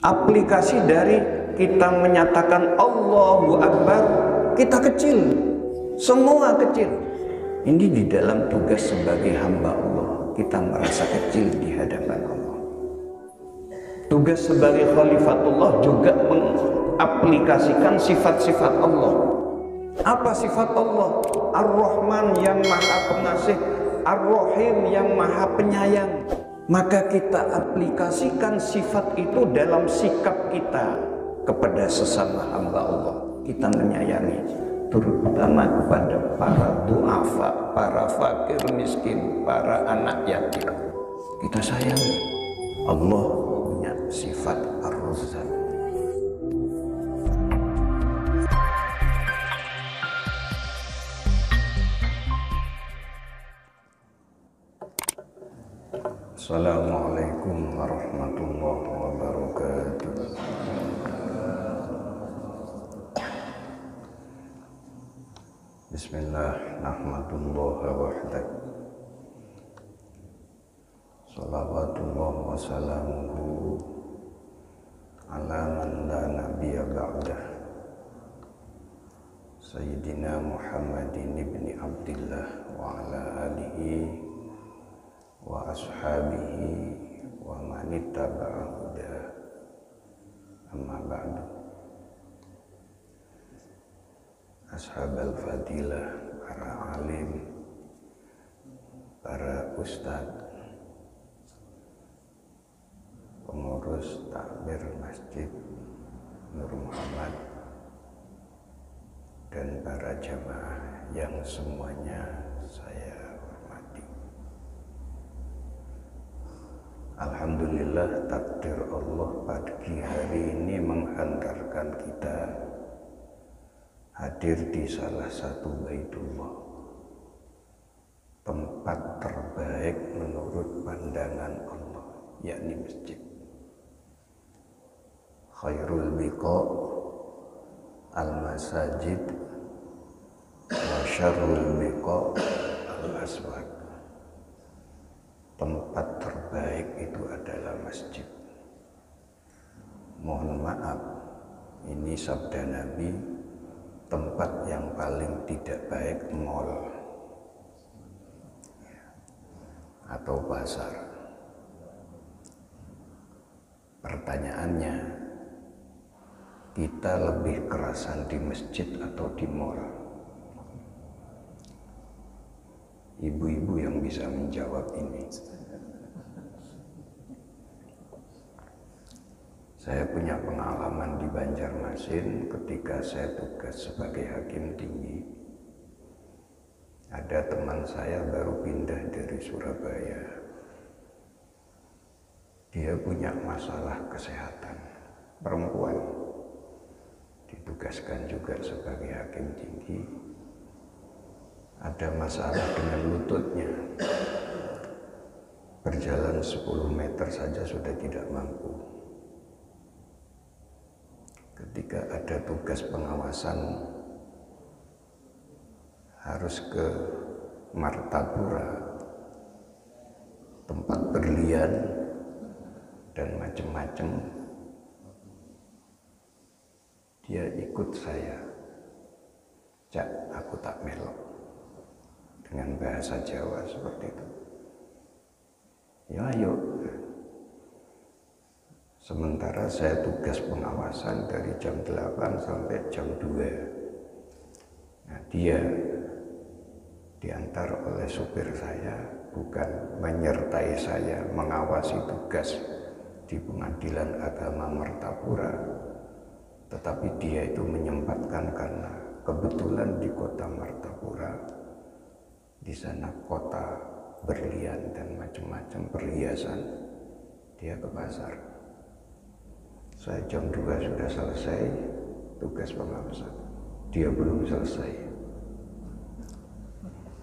Aplikasi dari kita menyatakan Allahu Akbar, kita kecil, semua kecil. Ini di dalam tugas sebagai hamba Allah, kita merasa kecil di hadapan Allah. Tugas sebagai khalifatullah juga mengaplikasikan sifat-sifat Allah. Apa sifat Allah? Ar-Rahman yang maha pengasih, Ar-Rahim yang maha penyayang. Maka kita aplikasikan sifat itu dalam sikap kita kepada sesama hamba Allah. Kita menyayangi, terutama kepada para du'afa, para fakir miskin, para anak yatim. Kita sayangi. Allah punya sifat Ar-Razzaq. Assalamualaikum warahmatullahi wabarakatuh. Bismillah, nahmadullah wahdah. Salawatullah wa salamuhu ala man la nabiyya ba'dah. Sayyidina Muhammadin ibni Abdillah wa ala alihi wa ashabihi wa man ittaba'a huda. Amma ba'du. Ashabal fadilah, para alim, para ustadz, pengurus takmir Masjid Nur Muhammad, dan para jamaah yang semuanya saya hormati. Alhamdulillah, takdir Allah pagi hari ini menghantarkan kita hadir di salah satu Baitullah, tempat terbaik menurut pandangan Allah, yakni masjid. Khairul biqa al-masajid wa syarrul biqa al-aswaq. Tempat terbaik itu adalah masjid. Mohon maaf, ini sabda Nabi, tempat yang paling tidak baik mall atau pasar. Pertanyaannya, kita lebih kerasan di masjid atau di mall? Ibu-ibu yang bisa menjawab ini. Saya punya pengalaman di Banjarmasin ketika saya tugas sebagai hakim tinggi. Ada teman saya baru pindah dari Surabaya. Dia punya masalah kesehatan, perempuan. Ditugaskan juga sebagai hakim tinggi. Ada masalah dengan lututnya. Berjalan 10 meter saja sudah tidak mampu. Ketika ada tugas pengawasan, harus ke Martapura, tempat berlian dan macam-macam. Dia ikut saya. Cak, aku tak melok. Dengan bahasa Jawa seperti itu. Ya ayo. Sementara saya tugas pengawasan dari jam 8 sampai jam 2. Nah, dia diantar oleh supir saya, bukan menyertai saya mengawasi tugas di Pengadilan Agama Martapura, tetapi dia itu menyempatkan karena kebetulan di kota Martapura, di sana kota berlian dan macam-macam perhiasan, dia ke pasar. Saya jam 2 sudah selesai tugas pengawasan, dia belum selesai.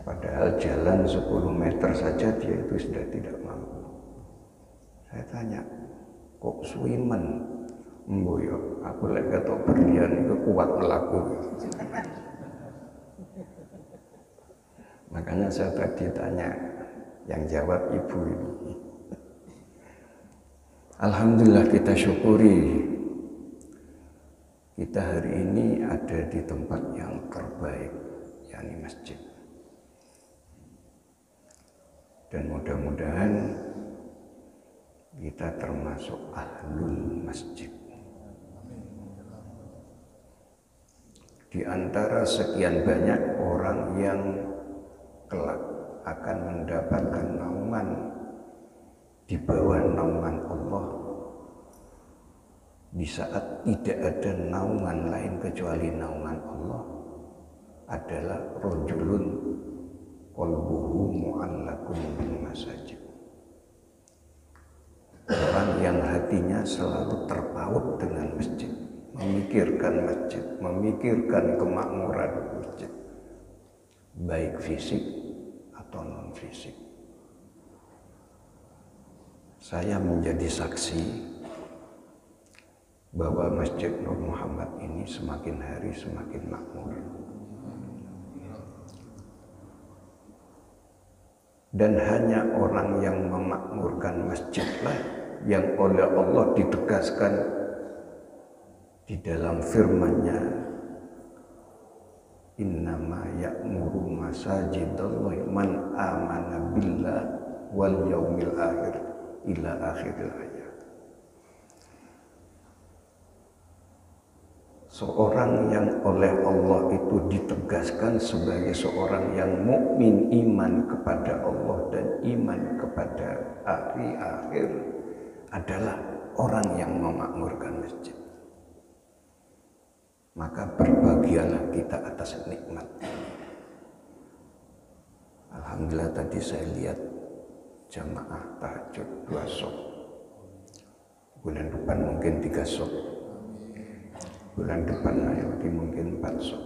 Padahal jalan 10 meter saja dia itu sudah tidak mampu. Saya tanya, kok suimen? Mboyo, aku lek ketok berlian itu kuat melaku. Makanya saya tadi tanya, yang jawab ibu ini. Alhamdulillah kita syukuri kita hari ini ada di tempat yang terbaik, yakni masjid. Dan mudah-mudahan kita termasuk ahlul masjid. Di antara sekian banyak orang yang kelak akan mendapatkan naungan di bawah naungan Allah di saat tidak ada naungan lain kecuali naungan Allah adalah rajulun qalbuhu mu'allaqun bil masajid. Orang yang hatinya selalu terpaut dengan masjid, memikirkan kemakmuran masjid, baik fisik atau non fisik. Saya menjadi saksi bahwa Masjid Nur Muhammad ini semakin hari semakin makmur. Dan hanya orang yang memakmurkan masjidlah yang oleh Allah ditegaskan di dalam firman-Nya, innama ya'muru masajidallahi man amana billah wal yaumil akhir ila akhiril ayat. Seorang yang oleh Allah itu ditegaskan sebagai seorang yang mukmin, iman kepada Allah dan iman kepada hari akhir adalah orang yang memakmurkan masjid. Maka berbahagialah kita atas nikmat. Alhamdulillah tadi saya lihat jamaah tahajud 2 sok. Bulan depan mungkin 3 sok. Bulan depan lagi mungkin 4 sok.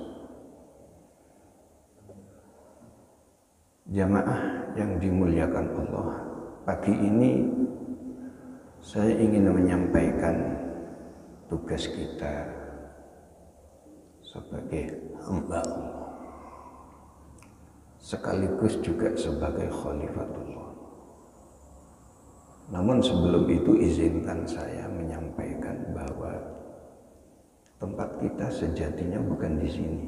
Jamaah yang dimuliakan Allah, pagi ini saya ingin menyampaikan tugas kita sebagai hamba Allah, sekaligus juga sebagai khalifatullah. Namun sebelum itu izinkan saya menyampaikan bahwa tempat kita sejatinya bukan di sini.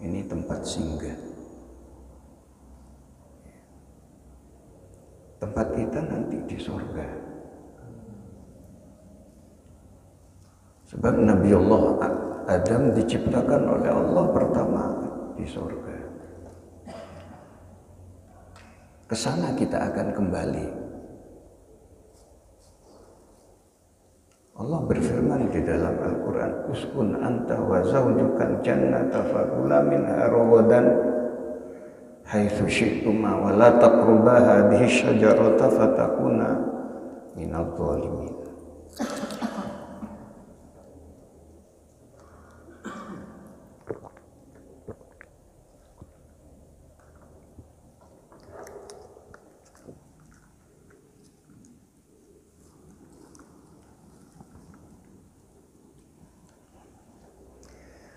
Ini tempat singgah. Tempat kita nanti di surga. Sebab Nabi Allah Adam diciptakan oleh Allah pertama di surga. Ke sana kita akan kembali. Allah berfirman di dalam Al-Quran, uskun anta wa zawjukal jannata fakula minha rawadan haitsu syi'tuma wa la taqruba hadhihi syajarata fatakuna minadh dhalimin.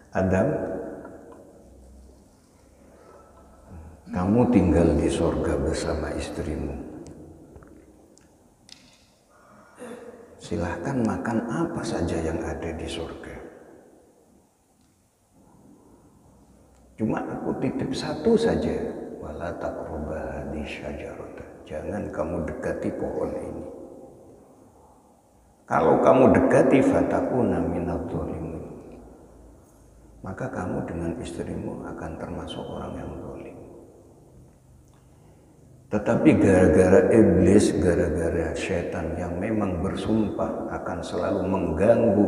Adam, kamu tinggal di surga bersama istrimu. Silahkan makan apa saja yang ada di surga. Cuma aku titip satu saja, wala taqruba di syajarata. Jangan kamu dekati pohon ini. Kalau kamu dekati fatakuna minadh dhalimin, maka kamu dengan istrimu akan termasuk orang yang zalim. Tetapi gara-gara iblis, gara-gara setan yang memang bersumpah akan selalu mengganggu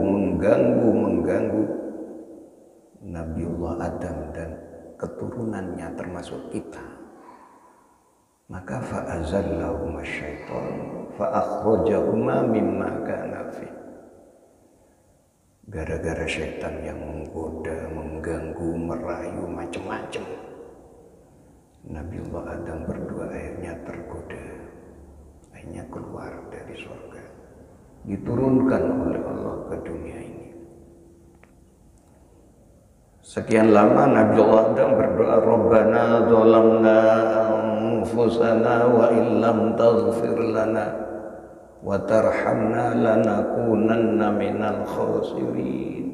Nabiullah Adam dan keturunannya termasuk kita, maka fa'azallahuma syaitan fa'akhrajahuma mimma kana fi. Gara-gara setan yang menggoda, mengganggu, merayu, macam-macam, Nabiullah Adam berdua akhirnya tergoda, akhirnya keluar dari surga, diturunkan oleh Allah ke dunia ini. Sekian lama Nabiullah Adam berdoa, Rabbana dzalamna anfusana wa illam taghfir lana wa tarhamna lanakunanna minal khasirin.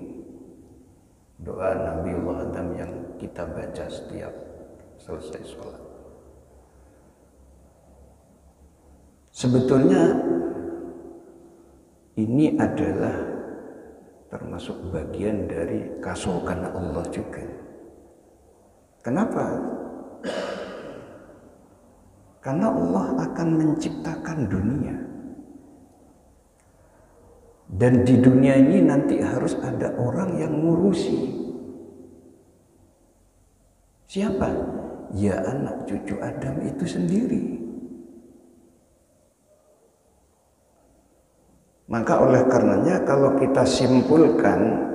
Doa Nabiullah Adam yang kita baca setiap selesai sholat. Sebetulnya ini adalah termasuk bagian dari kasukan Allah juga. Kenapa? Karena Allah akan menciptakan dunia. Dan di dunia ini nanti harus ada orang yang ngurusi. Siapa? Ya anak cucu Adam itu sendiri. Maka oleh karenanya kalau kita simpulkan,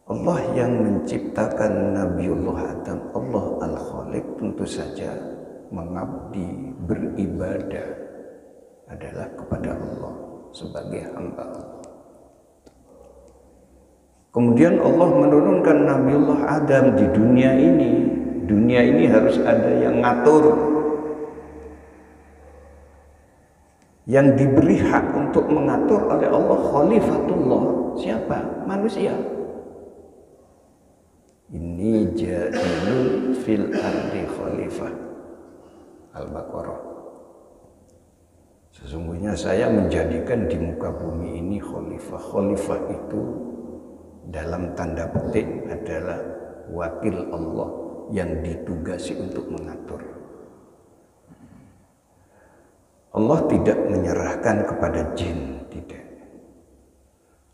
Allah yang menciptakan Nabiullah Adam, Allah Al-Khaliq, tentu saja mengabdi, beribadah adalah kepada Allah sebagai hamba Allah. Kemudian Allah menurunkan Nabiullah Adam di dunia ini. Dunia ini harus ada yang ngatur. Yang diberi hak untuk mengatur oleh Allah khalifatullah. Siapa? Manusia. Ini ja'ilun fil ardi khalifah. Al-Baqarah. Sesungguhnya saya menjadikan di muka bumi ini khalifah. Khalifah itu dalam tanda petik adalah wakil Allah yang ditugasi untuk mengatur. Allah tidak menyerahkan kepada jin, tidak.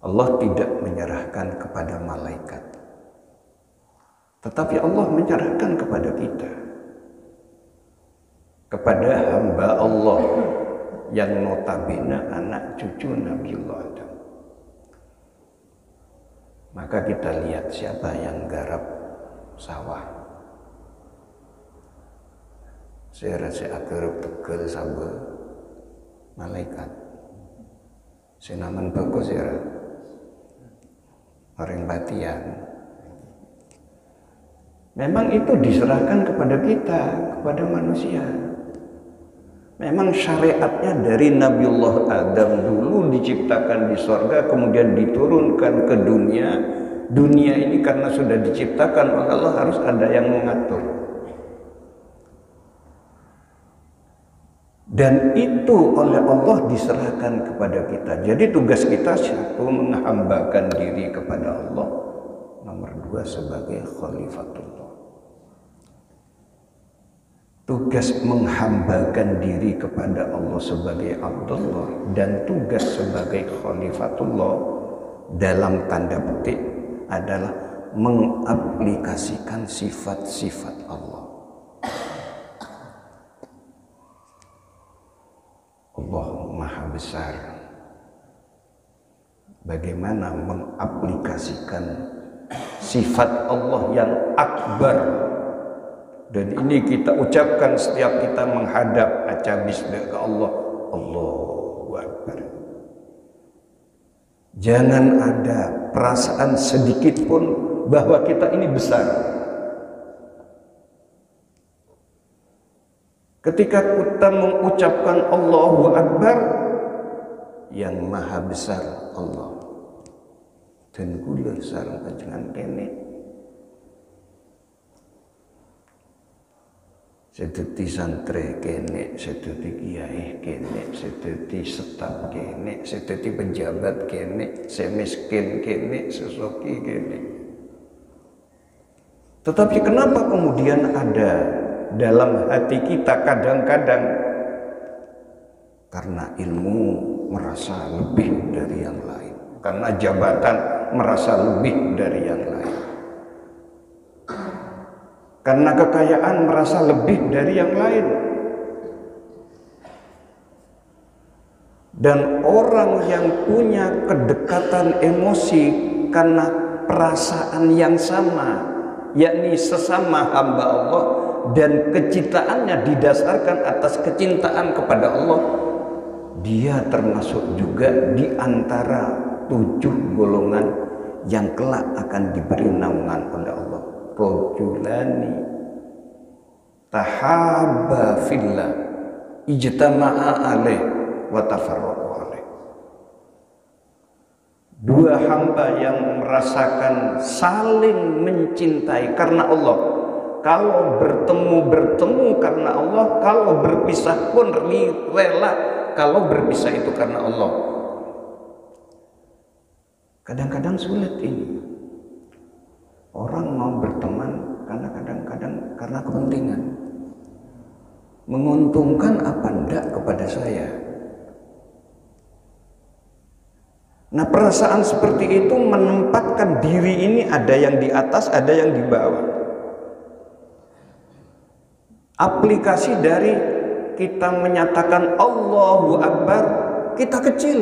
Allah tidak menyerahkan kepada malaikat. Tetapi Allah menyerahkan kepada kita. Kepada hamba Allah yang notabene anak cucu Nabiullah Adam. Maka kita lihat siapa yang garap sawah. Saya rasa agar tegel sambal malaikat. Sinaman bagus ya. Orang batian. Memang itu diserahkan kepada kita, kepada manusia. Memang syariatnya dari Nabiullah Adam dulu diciptakan di surga, kemudian diturunkan ke dunia. Dunia ini karena sudah diciptakan oleh Allah harus ada yang mengatur. Dan itu oleh Allah diserahkan kepada kita. Jadi tugas kita satu, menghambakan diri kepada Allah. Nomor dua, sebagai khalifatullah. Tugas menghambakan diri kepada Allah sebagai Abdullah dan tugas sebagai khalifatullah dalam tanda petik adalah mengaplikasikan sifat-sifat Allah. Allah Maha Besar. Bagaimana mengaplikasikan sifat Allah yang akbar. Dan ini kita ucapkan setiap kita menghadap bismillah ke Allah. Allahu Akbar. Jangan ada perasaan sedikit pun bahwa kita ini besar. Ketika kita mengucapkan Allahu Akbar, yang maha besar Allah. Dan kula sareng panjenengan kene. Sedeti santri kene, sedeti kiai kene, sedeti staf kene, sedeti pejabat kene, semiskin kene, sesoki kene. Tetapi kenapa kemudian ada dalam hati kita kadang-kadang karena ilmu merasa lebih dari yang lain, karena jabatan merasa lebih dari yang lain, karena kekayaan merasa lebih dari yang lain, dan orang yang punya kedekatan emosi karena perasaan yang sama, yakni sesama hamba Allah, dan kecintaannya didasarkan atas kecintaan kepada Allah, dia termasuk juga di antara 7 golongan yang kelak akan diberi naungan oleh Allah. Rajulani tahabba fillah ijtama'a alaih wa tafarraqu alaih. Dua hamba yang merasakan saling mencintai karena Allah. Kalau bertemu karena Allah, kalau berpisah pun rela. Kalau berpisah itu karena Allah. Kadang-kadang sulit ini. Orang mau berteman karena kadang-kadang karena kepentingan. Menguntungkan apa enggak kepada saya. Nah, perasaan seperti itu menempatkan diri ini ada yang di atas, ada yang di bawah. Aplikasi dari kita menyatakan Allahu Akbar, kita kecil.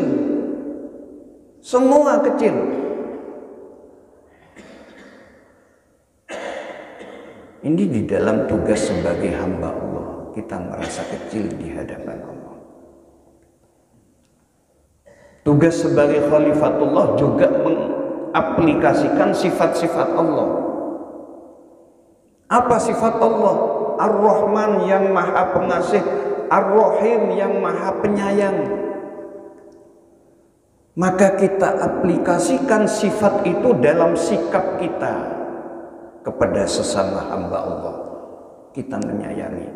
Semua kecil. Ini di dalam tugas sebagai hamba Allah, kita merasa kecil di hadapan Allah. Tugas sebagai khalifatullah juga mengaplikasikan sifat-sifat Allah. Apa sifat Allah? Ar-Rahman yang maha pengasih, Ar-Rahim yang maha penyayang. Maka kita aplikasikan sifat itu dalam sikap kita kepada sesama hamba Allah. Kita menyayangi,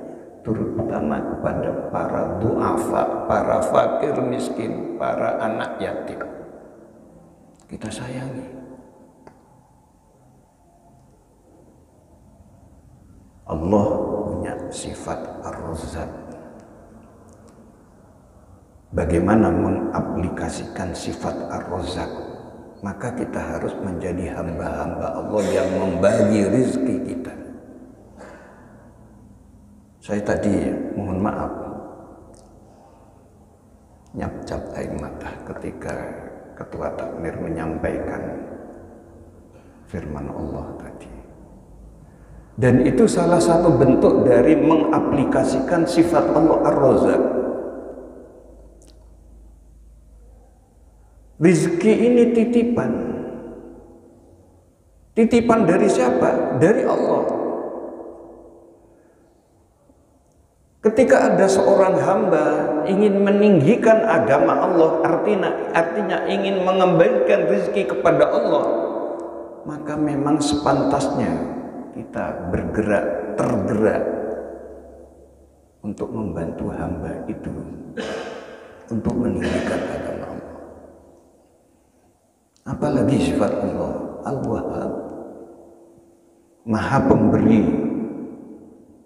terutama kepada para du'afa, para fakir miskin, para anak yatim. Kita sayangi. Allah punya sifat Ar-Razzaq. Bagaimana mengaplikasikan sifat Ar-Razzaq? Maka kita harus menjadi hamba-hamba Allah yang membagi rezeki kita. Saya tadi mohon maaf nyap-cap air mata ketika Ketua Takmir menyampaikan firman Allah tadi. Dan itu salah satu bentuk dari mengaplikasikan sifat Allah Ar-Razzaq. Rizki ini titipan. Titipan dari siapa? Dari Allah. Ketika ada seorang hamba ingin meninggikan agama Allah, artinya ingin mengembalikan rezeki kepada Allah, maka memang sepantasnya kita tergerak untuk membantu hamba itu untuk meninggikan agama Allah. Apalagi sifat Allah, Al-Wahhab, Maha Pemberi.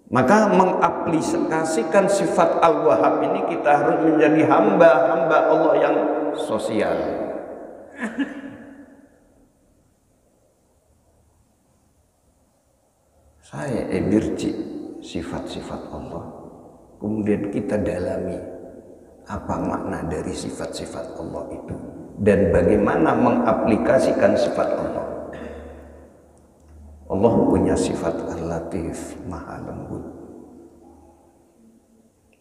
Maka mengaplikasikan sifat Al-Wahhab ini kita harus menjadi hamba-hamba Allah yang sosial. Saya edirci sifat-sifat Allah. Kemudian kita dalami apa makna dari sifat-sifat Allah itu. Dan bagaimana mengaplikasikan sifat Allah. Allah punya sifat Al-Latif, maha lembut.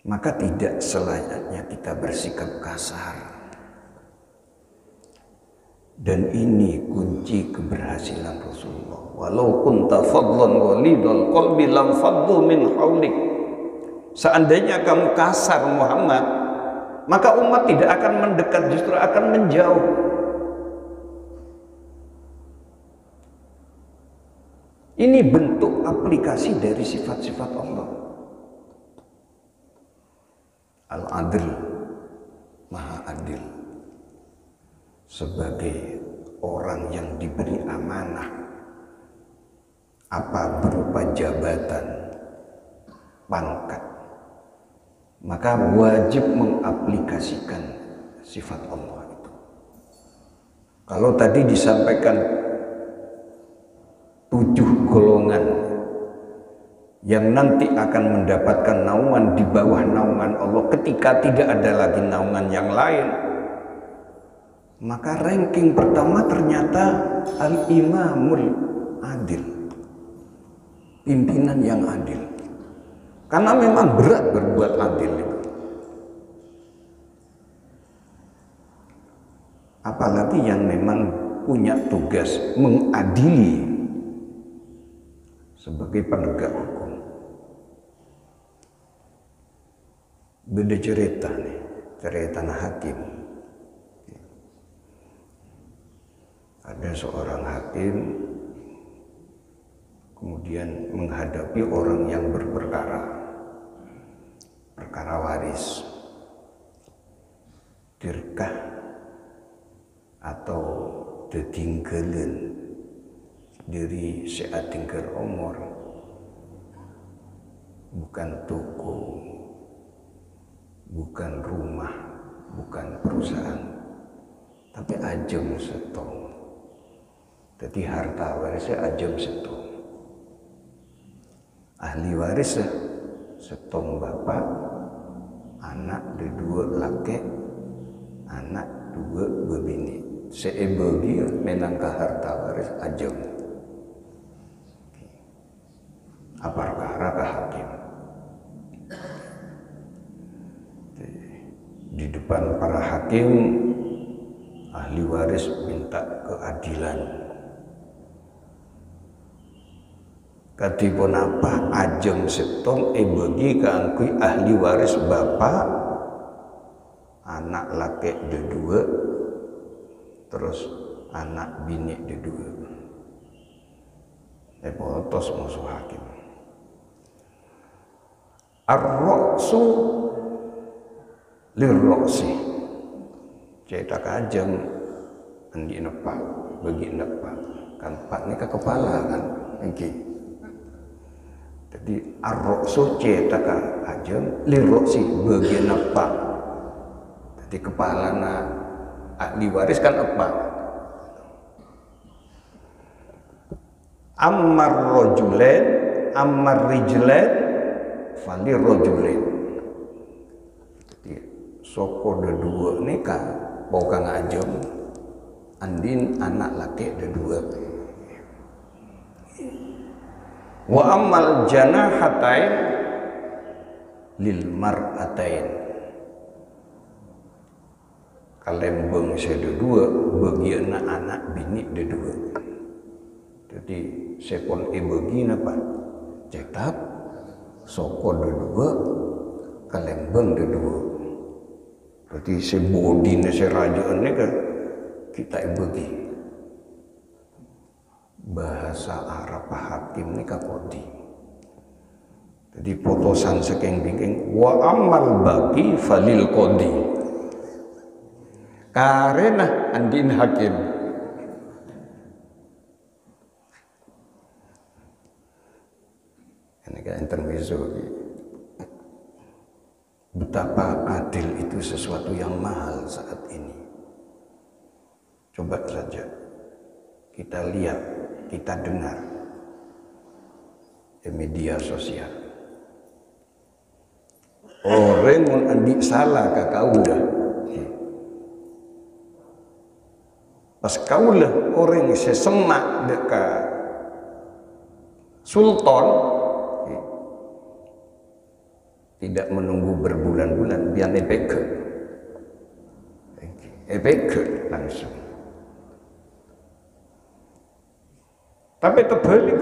Maka tidak selayaknya kita bersikap kasar. Dan ini kunci keberhasilan Rasulullah. Walau kunta fadlan walidul qalbi lam faddu min haulik. Seandainya kamu kasar Muhammad, maka umat tidak akan mendekat, justru akan menjauh. Ini bentuk aplikasi dari sifat-sifat Allah. Al-Adil, Maha Adil. Sebagai orang yang diberi amanah, apa berupa jabatan, pangkat, maka wajib mengaplikasikan sifat Allah itu. Kalau tadi disampaikan 7 golongan yang nanti akan mendapatkan naungan di bawah naungan Allah ketika tidak ada lagi naungan yang lain, maka ranking pertama ternyata Al-Imamul Adil, pimpinan yang adil. Karena memang berat berbuat adil itu. Apalagi yang memang punya tugas mengadili sebagai penegak hukum. Beda cerita nih. cerita hakim. Ada seorang hakim kemudian menghadapi orang yang berperkara, perkara waris, dirkah atau detinggelen diri seadingker omor, bukan toko, bukan rumah, bukan perusahaan, tapi ajem setong. Jadi harta warisnya ajem setong. Ahli waris setong bapak, anak dua laki, anak dua bebini. Seebagi menangkah harta waris ajem. Apa perkara ke hakim? Di depan para hakim, ahli waris minta keadilan. Katipun apa ajem setong bagi keangkui ahli waris bapak, anak laki dua, terus anak bini dua. Potos musuh hakim. Ar-ra'su lir-ra'si. Cetak ajem andi nepak, bagi nepak. Kan pak ini ke kepala kan. Okay. Jadi ar-ra'su cetak ajem lir-ra'si bagi nepak. Jadi kepala na ahli waris kan nepak. Ammar rajulain ammar rijlain fali rajulain. Jadi soko dua nikah bokang ajem andin anak laki dua. Wa ammal janahatain lil mar'atain. Kalembeng sedua bagian anak bini dua. Jadi sepon bagi napa? Cetak soko dua, kalembeng dua. Berarti sebodine serajaan ni kan kita bagi. Bahasa Arab hakim ni kapoti. Jadi potosan sekeng-bingking wa amal bagi falil qadi. Karena andin hakim. Ini kan intermezzo. Betapa adil itu sesuatu yang mahal saat ini. Coba saja kita lihat, kita dengar di media sosial. Orang mun andi salah ka kaulah. Pas kaulah orang sesemak dekat sultan, tidak menunggu berbulan-bulan biar epek langsung. Tapi terbalik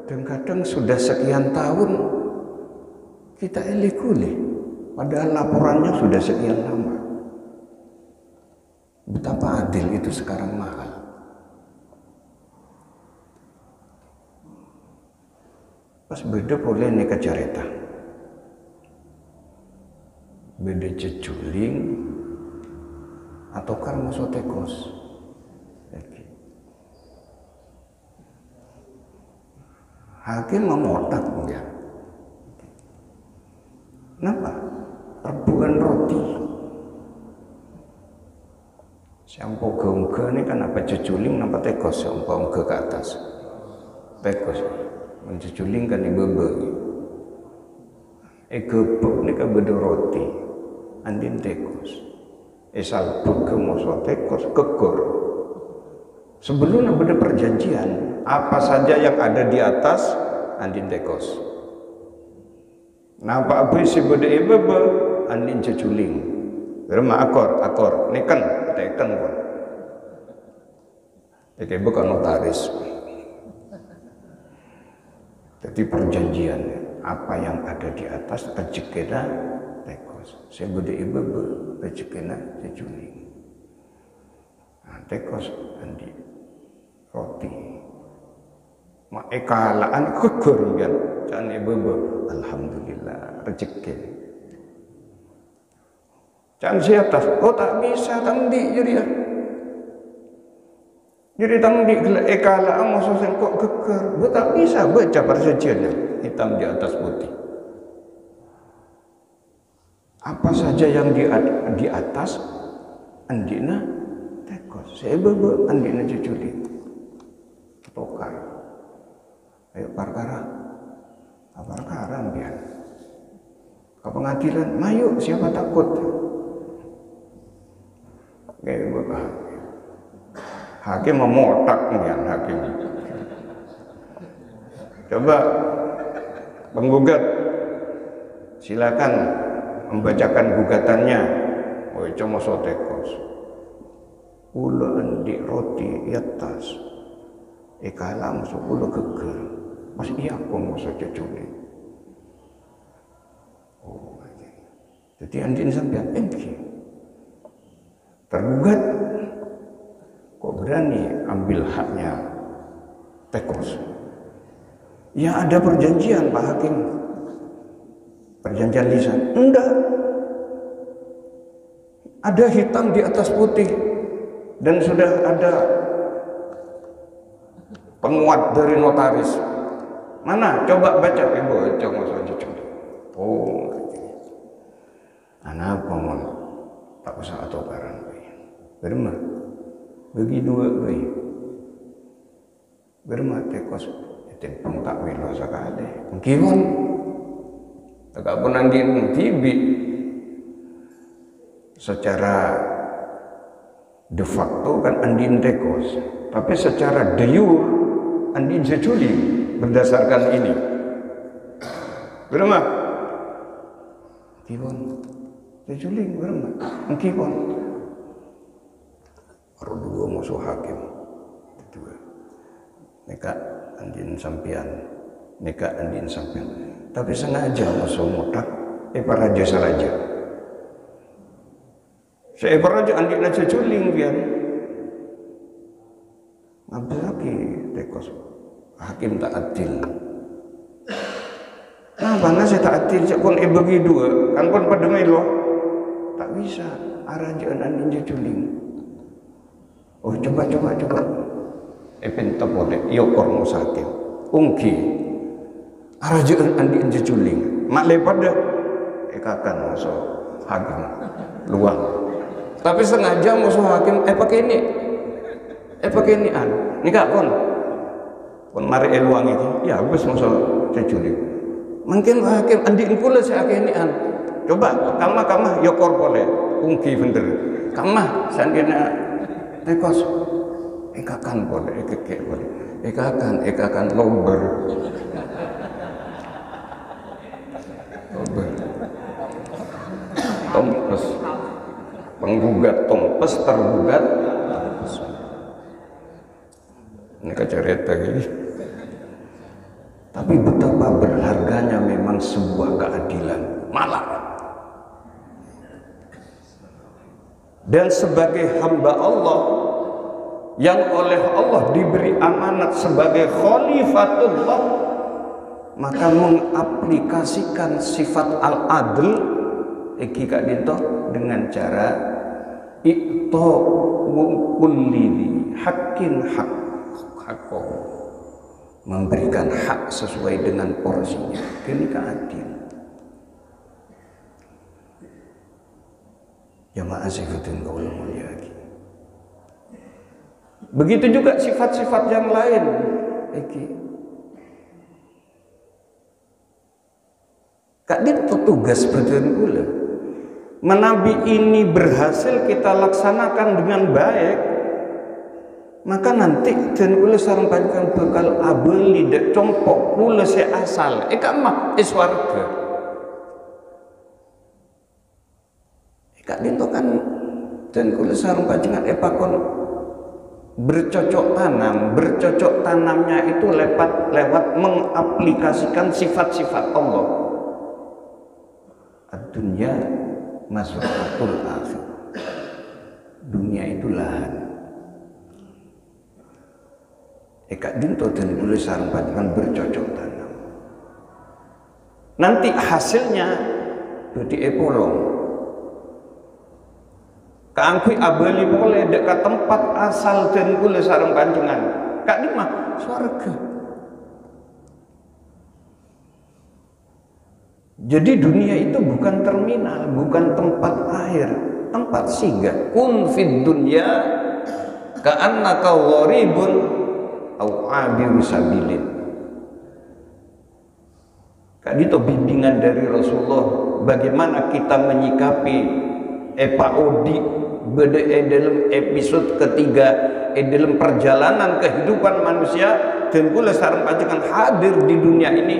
dan kadang sudah sekian tahun kita elikuli, padahal laporannya sudah sekian lama. Betapa adil itu sekarang mahal. Pas beda boleh nikah careta, beda ceculing atau karma sotekos. Hakim memotak enggak? Kenapa? Rebuan roti. Sampo gongga ini kan apa ceculing, apa tekos, sampo ke atas. Tekos, menceculing kan ibebe. Gebek ini kan beda roti, andin tekos. Salbuk ke moso tekos, kekor. Sebelumnya beda perjanjian, apa saja yang ada di atas andin tekos. Nah Pak Abu si beda ibebe andin ceculing. Berma akor, neken, teken pun. Jadi bukan notaris. Jadi perjanjian apa yang ada di atas rezeki kita tekos. tekos. Saya bude ibu rezekina sejuling. Nah, tekos andi roti. Mak ekalaan kegur kan. Can ibu alhamdulillah rezeki. Can si atas, oh tak bisa tangdi jadi ya. Jadi tangdi ekalaan maksudnya kok kegur. Tak bisa baca persejiannya hitam di atas putih. Apa saja yang di atas andina tekos. Saya bebe andina cuculi. Tokar. Ayo perkara. Perkara biar. Ke pengadilan, mayu siapa takut? Kayak gue hakim memotak biar hakim. Coba penggugat silakan membacakan gugatannya. Oh, cuma sotekos. Ulo di roti atas. Ekalam ulo geger. Mas iya aku mau saja curi. Oh, jadi andin sampean engki. Tergugat kok berani ambil haknya tekos. Ya ada perjanjian Pak Hakim. Perjanjian lisan. Enggak. Ada hitam di atas putih. Dan sudah ada penguat dari notaris. Mana? Coba baca. Ibu, coba saja coba. Oh. Anak pemon. Tak usah atau barang. Bermah. Bagi dua. Bermah tekos. Tempang tak wilo sekali. Mungkin. Tak pun andin tibi secara de facto kan andin tekos, tapi secara de jure andin seculi berdasarkan ini. Berapa? Kipon seculi berapa? Kipon. Baru dua musuh hakim. Dua. Mereka andin sampian. Mereka andin sampian. Tapi sengaja masuk mutak, para raja saraja. Saya para raja andik raja culing biar. Apa lagi tekos? Hakim tak adil. Nah, mana saya tak adil? Saya pun bagi dua, kan pun pada melo. Tak bisa. Arajaan andik culing. Oh coba. Pinta boleh. Yokor musakim. Ungki. Arajaan andi culing mak lepada ekakan musuh hakim luang tapi sengaja musuh hakim pakai ini nikah pun mari luang itu ya habis musuh culing mungkin hakim andi pula saya ini coba kamah yokor boleh ungki bener kamah sandina tekos ekakan boleh ekek boleh ekakan lomber tompes penggugat tompes tergugat ini kecerita ini tapi betapa berharganya memang sebuah keadilan malah dan sebagai hamba Allah yang oleh Allah diberi amanat sebagai khalifatullah maka mengaplikasikan sifat al-adl Kak Dinto dengan cara ikto kulli hakin hakko memberikan hak sesuai dengan porsinya ini keadilan jamaah sifatin qaul mulia. Begitu juga sifat-sifat yang lain Kak Dinto tugas bertentulah menabi ini berhasil kita laksanakan dengan baik maka nanti dan ula sarang panjang bakal abeli dek compok ula se asal mah warga Kak Dinto kan dan ula sarang panjangan pakon bercocok tanamnya itu lewat mengaplikasikan sifat-sifat Allah dunia mazra'atul akhir. Dunia itu lahan. Kak dinto dan boleh sarang panjangan bercocok tanam. Nanti hasilnya jadi epolong. Kaangkui abali boleh dekat tempat asal dan boleh sarang panjangan. Kak di mah surga. Jadi dunia itu bukan terminal, bukan tempat akhir, tempat singgah. Kun fid dunya ka'annaka gharibun au abiru sabilin. Kak dito bimbingan dari Rasulullah bagaimana kita menyikapi epaodi bede dalam episode ketiga dalam perjalanan kehidupan manusia dan kula sareng panjenengan hadir di dunia ini.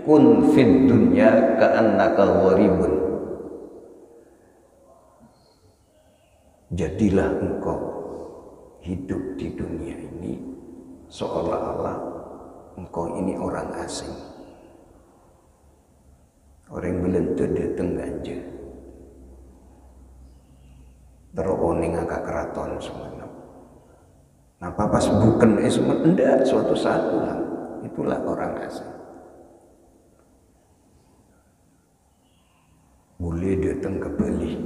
Kun fid dunya ka'annaka gharibun. Jadilah engkau hidup di dunia ini seolah-olah engkau ini orang asing. Orang belum datang ganja. Teroning agak keraton semuanya. Nah, pas bukan semua enggak suatu saat pulang. Itulah orang asing. Boleh datang ke Bali,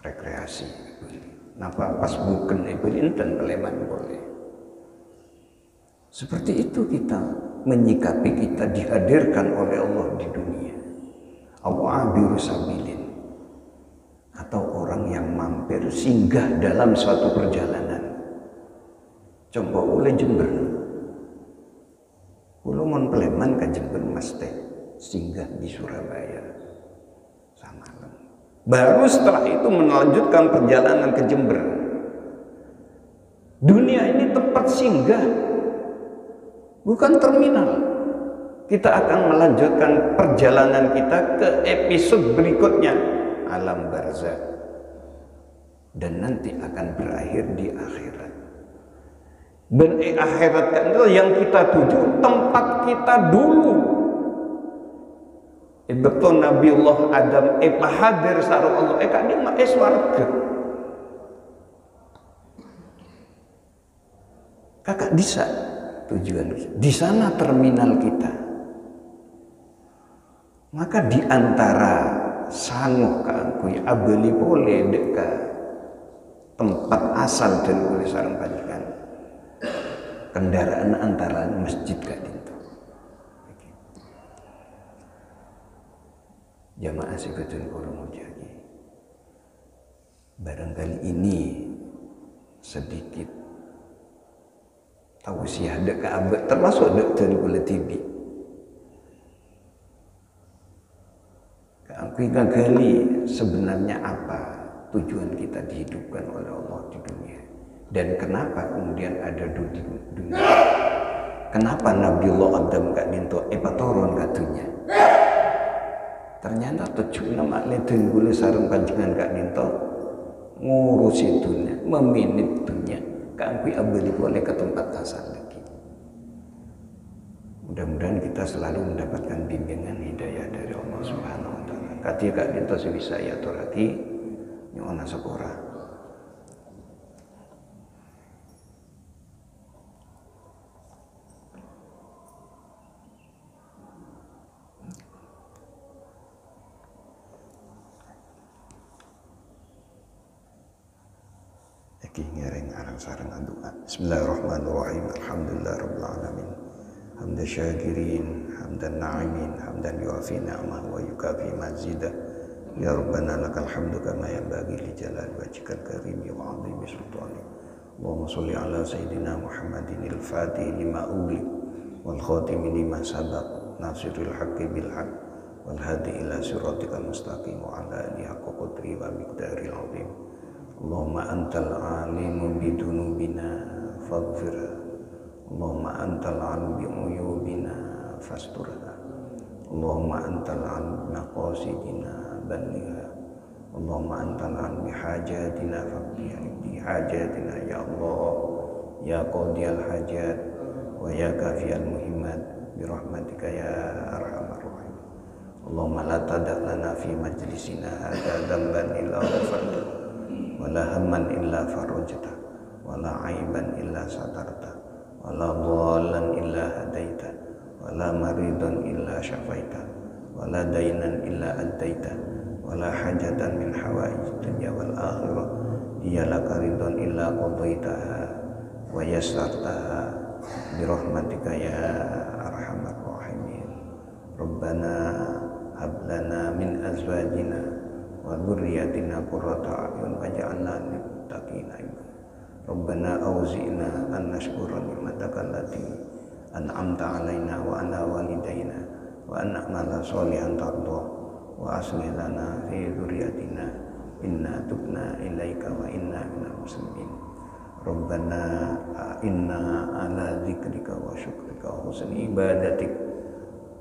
rekreasi ke Bali. Nah, pas bukan Bali dan Peleman boleh. Seperti itu kita menyikapi kita dihadirkan oleh Allah di dunia. Awabiru sabilin, atau orang yang mampir singgah dalam suatu perjalanan. Coba oleh Jember, kulo mon Peleman ke Jember mesti singgah di Surabaya sama. Baru setelah itu melanjutkan perjalanan ke Jember. Dunia ini tempat singgah, bukan terminal. Kita akan melanjutkan perjalanan kita ke episode berikutnya, alam barzakh, dan nanti akan berakhir di akhirat. Dan akhirat itu yang kita tuju, tempat kita dulu. Betul Nabiullah Adam hadir sareng Allah kak di mah swarga. Kakak bisa tujuan di sana terminal kita. Maka di antara sanguh kaangkui abeli boleh dekat tempat asal dan boleh sareng panjenengan. Kendaraan antara masjid kak dinto. Jamaah sekalian kula mulyani. Barangkali ini sedikit tausiah dekat abad termasuk dekat kula tibi. Aku gali sebenarnya apa tujuan kita dihidupkan oleh Allah di dunia dan kenapa kemudian ada di dunia. Kenapa Nabiullah Adam gak minta turun katunya. Ternyata tujuan makhluk dan boleh sarung panjangan gak minta ngurusi dunia, meminit dunia. Kami abadi boleh ke tempat asal lagi. Mudah-mudahan kita selalu mendapatkan bimbingan hidayah dari Allah Subhanahu wa taala. Katia kak dinto sebisa ya lagi nyona sekolah. Iki ngereng arang-sarang doa. Bismillahirrahmanirrahim. Alhamdulillahirabbil alamin. Hamdan syakirin, hamdan na'imin, hamdan yuafi ni'amah wa yukafi mazidah. Ya Rabbana lakal hamdu kama yanbaghi li jalali wajhikal karim wa 'azimi sultanik. Allahumma shalli ala sayyidina Muhammadin al-Fatih lima ughliq wal khatimi lima sabaq nasiril haqqi bil haqq wal hadi ila siratikal mustaqim wa ala alihi haqqa qadri wa miqdaril 'azim. Allahumma antal alimu bidunubina faghfirha. Allahumma antal alim bi'uyubina fasturha. Allahumma antal alim maqasidina balligha. Allahumma antal alim bihajatina faqdi hajatina ya Allah ya qadiyal hajat wa ya kafiyal muhimmat birahmatika ya arhamar rahim. Allahumma la tada' lana fi majlisina hadza dhanban illa ghafarta wa la hamman illa farajta wa la aiban illa satarta wa la dhallan illa hadaita wa la maridan illa syafaita wa la dainan illa addaita wa la hajatan min hawaij dunya wal akhirah hiya laka ridwan illa qadaitaha wa yassartaha bi rahmatika ya arhamar rahimin. Rabbana hab lana min azwajina wa dhurriyyatina qurrata a'yun waj'alna lil muttaqina imama. Rabbana auzi'na an nashkura ni'mataka allati an'amta 'alaina wa ala walidayna wa an na'mala sholihan tardah wa aslih lana fi dzurriyyatina inna tubna ilaika wa inna minal muslimin. Rabbana inna ala dzikrika wa syukrika wa husni ibadatik.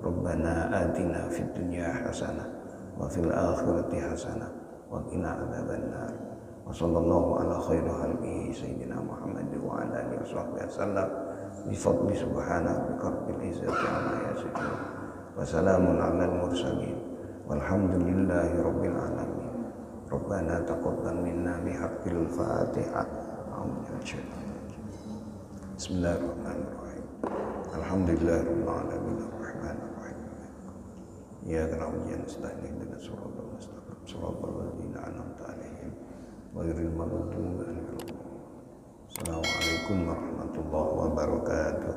Rabbana atina fid dunya hasanah wa fil akhirati hasanah wa qina adzabannar. Wa sallallahu ala khairi khalqihi sayyidina Muhammad wa ala alihi washabbihi wasallam bi fadli subhana rabbil izzati amma yasifun wa salamun alal mursalin walhamdulillahi rabbil alamin. Rabbana taqabbal minna bi haqqil Fatihah. Bismillahirrahmanirrahim. Alhamdulillahirabbil alamin arrahmanir rahim. Iyyaka na'budu wa nasta'in ihdinas siratal mustaqim siratal ladzina an'amta 'alaihim ghairil maghdubi 'alaihim. Assalamualaikum warahmatullahi wabarakatuh.